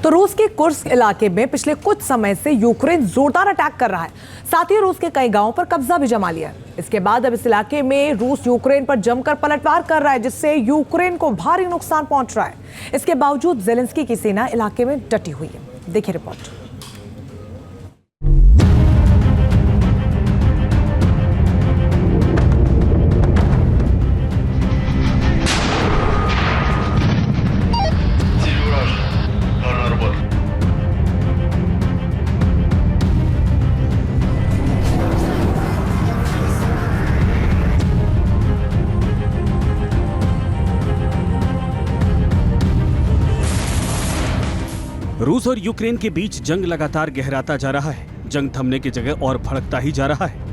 तो रूस के कुर्स्क इलाके में पिछले कुछ समय से यूक्रेन जोरदार अटैक कर रहा है। साथ ही रूस के कई गांवों पर कब्जा भी जमा लिया है। इसके बाद अब इस इलाके में रूस यूक्रेन पर जमकर पलटवार कर रहा है, जिससे यूक्रेन को भारी नुकसान पहुंच रहा है। इसके बावजूद जेलेंस्की की सेना इलाके में डटी हुई है। देखिए रिपोर्ट। रूस और यूक्रेन के बीच जंग लगातार गहराता जा रहा है। जंग थमने की जगह और भड़कता ही जा रहा है।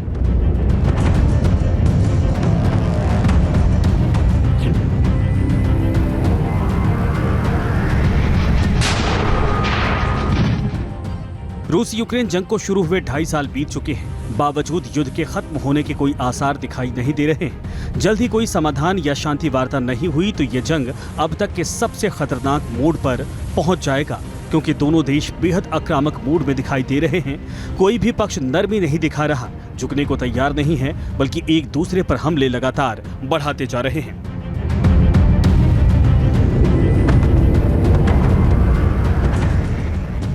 रूस यूक्रेन जंग को शुरू हुए 2.5 साल बीत चुके हैं। बावजूद युद्ध के खत्म होने के कोई आसार दिखाई नहीं दे रहे हैं। जल्द ही कोई समाधान या शांति वार्ता नहीं हुई तो ये जंग अब तक के सबसे खतरनाक मोड़ पर पहुंच जाएगा, क्योंकि दोनों देश बेहद आक्रामक मूड में दिखाई दे रहे हैं। कोई भी पक्ष नरमी नहीं दिखा रहा, झुकने को तैयार नहीं है, बल्कि एक दूसरे पर हमले लगातार बढ़ाते जा रहे हैं।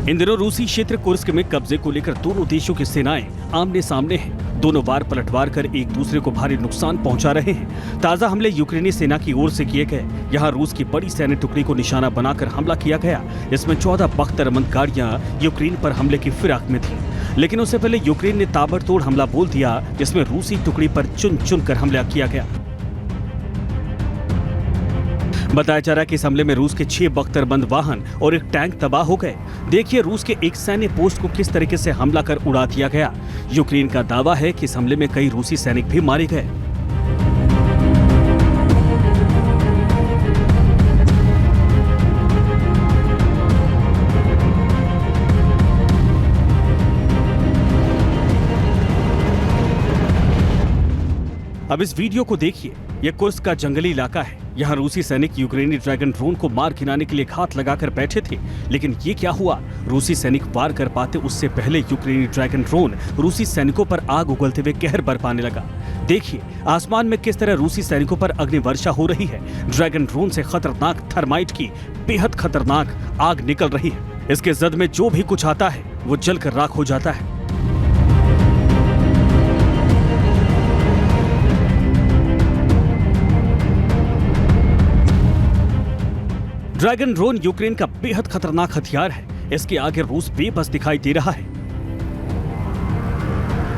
इन दिनों रूसी क्षेत्र कुर्स्क में कब्जे को लेकर दोनों देशों की सेनाएं आमने सामने हैं। दोनों बार पलटवार कर एक दूसरे को भारी नुकसान पहुंचा रहे हैं। ताजा हमले यूक्रेनी सेना की ओर से किए गए। यहां रूस की बड़ी सैन्य टुकड़ी को निशाना बनाकर हमला किया गया। इसमें 14 बख्तरबंद गाड़ियां यूक्रेन पर हमले की फिराक में थी, लेकिन उससे पहले यूक्रेन ने ताबड़तोड़ हमला बोल दिया, जिसमें रूसी टुकड़ी पर चुन चुन कर हमला किया गया। बताया जा रहा है कि इस हमले में रूस के 6 बख्तरबंद वाहन और एक टैंक तबाह हो गए। देखिए रूस के एक सैन्य पोस्ट को किस तरीके से हमला कर उड़ा दिया गया। यूक्रेन का दावा है कि इस हमले में कई रूसी सैनिक भी मारे गए। अब इस वीडियो को देखिए। यह कुर्स्क का जंगली इलाका है। यहाँ रूसी सैनिक यूक्रेनी ड्रैगन ड्रोन को मार गिराने के लिए घात लगाकर बैठे थे, लेकिन ये क्या हुआ? रूसी सैनिक वार कर पाते उससे पहले यूक्रेनी ड्रैगन ड्रोन रूसी सैनिकों पर आग उगलते हुए कहर बरपाने लगा। देखिए आसमान में किस तरह रूसी सैनिकों पर अग्निवर्षा हो रही है। ड्रैगन ड्रोन से खतरनाक थर्माइट की बेहद खतरनाक आग निकल रही है। इसके जद में जो भी कुछ आता है वो जलकर राख हो जाता है। ड्रैगन ड्रोन यूक्रेन का बेहद खतरनाक हथियार है। इसके आगे रूस बेबस दिखाई दे रहा है।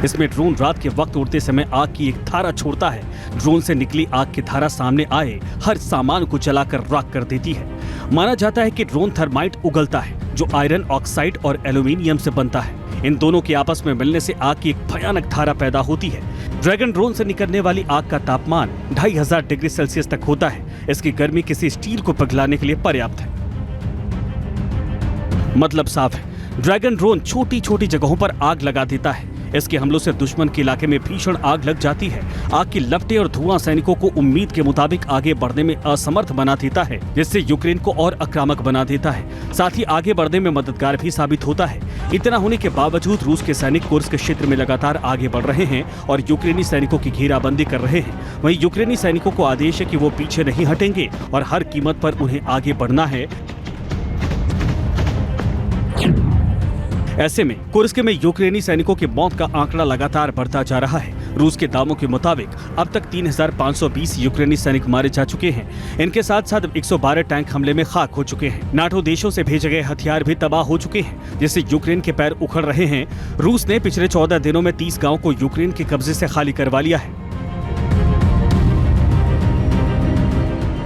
इसमें ड्रोन रात के वक्त उड़ते समय आग की एक धारा छोड़ता है। ड्रोन से निकली आग की धारा सामने आए हर सामान को जलाकर राख कर देती है। माना जाता है कि ड्रोन थर्माइट उगलता है, जो आयरन ऑक्साइड और एल्यूमिनियम से बनता है। इन दोनों के आपस में मिलने से आग की एक भयानक धारा पैदा होती है। ड्रैगन ड्रोन से निकलने वाली आग का तापमान 2500 डिग्री सेल्सियस तक होता है। इसकी गर्मी किसी स्टील को पिघलाने के लिए पर्याप्त है। मतलब साफ है, ड्रैगन ड्रोन छोटी छोटी जगहों पर आग लगा देता है। इसके हमलों से दुश्मन के इलाके में भीषण आग लग जाती है। आग की लपटें और धुआं सैनिकों को उम्मीद के मुताबिक आगे बढ़ने में असमर्थ बना देता है, जिससे यूक्रेन को और आक्रामक बना देता है। साथ ही आगे बढ़ने में मददगार भी साबित होता है। इतना होने के बावजूद रूस के सैनिक कुर्स्क क्षेत्र में लगातार आगे बढ़ रहे हैं और यूक्रेनी सैनिकों की घेराबंदी कर रहे हैं। वहीं यूक्रेनी सैनिकों को आदेश है कि वो पीछे नहीं हटेंगे और हर कीमत पर उन्हें आगे बढ़ना है। ऐसे में कुर्स्क में यूक्रेनी सैनिकों की मौत का आंकड़ा लगातार बढ़ता जा रहा है। रूस के दावों के मुताबिक अब तक 3520 यूक्रेनी सैनिक मारे जा चुके हैं। इनके साथ साथ 112 टैंक हमले में खाक हो चुके हैं। नाटो देशों से भेजे गए हथियार भी तबाह हो चुके हैं, जिससे यूक्रेन के पैर उखड़ रहे हैं। रूस ने पिछले 14 दिनों में 30 गाँव को यूक्रेन के कब्जे से खाली करवा लिया है।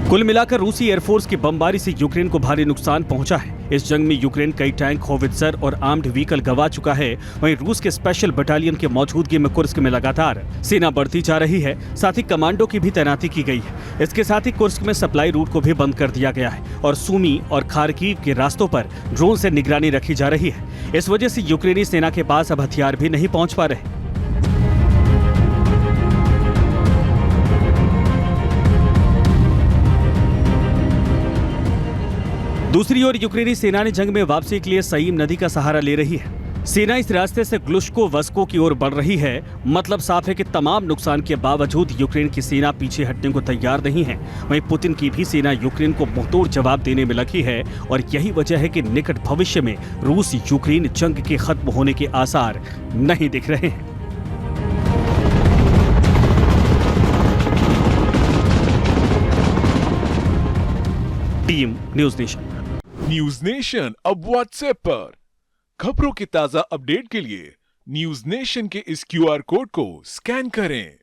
कुल मिलाकर रूसी एयरफोर्स की बमबारी से यूक्रेन को भारी नुकसान पहुंचा है। इस जंग में यूक्रेन कई टैंक, होवित्जर और आर्म्ड व्हीकल गंवा चुका है। वहीं रूस के स्पेशल बटालियन के मौजूदगी में कुर्स्क में लगातार सेना बढ़ती जा रही है। साथ ही कमांडो की भी तैनाती की गई है। इसके साथ ही कुर्स्क में सप्लाई रूट को भी बंद कर दिया गया है और सूमी और खार्किव के रास्तों पर ड्रोन से निगरानी रखी जा रही है। इस वजह से यूक्रेनी सेना के पास अब हथियार भी नहीं पहुंच पा रहे। दूसरी ओर यूक्रेनी सेना ने जंग में वापसी के लिए सईम नदी का सहारा ले रही है। सेना इस रास्ते से ग्लुश्को वस्को की ओर बढ़ रही है। मतलब साफ है कि तमाम नुकसान के बावजूद यूक्रेन की सेना पीछे हटने को तैयार नहीं है। वहीं पुतिन की भी सेना यूक्रेन को मुंहतोड़ जवाब देने में लगी है और यही वजह है कि निकट भविष्य में रूस यूक्रेन जंग के खत्म होने के आसार नहीं दिख रहे हैं। Team news nation. News nation अब व्हाट्सएप पर खबरों के ताजा अपडेट के लिए न्यूज नेशन के इस क्यूआर कोड को स्कैन करें।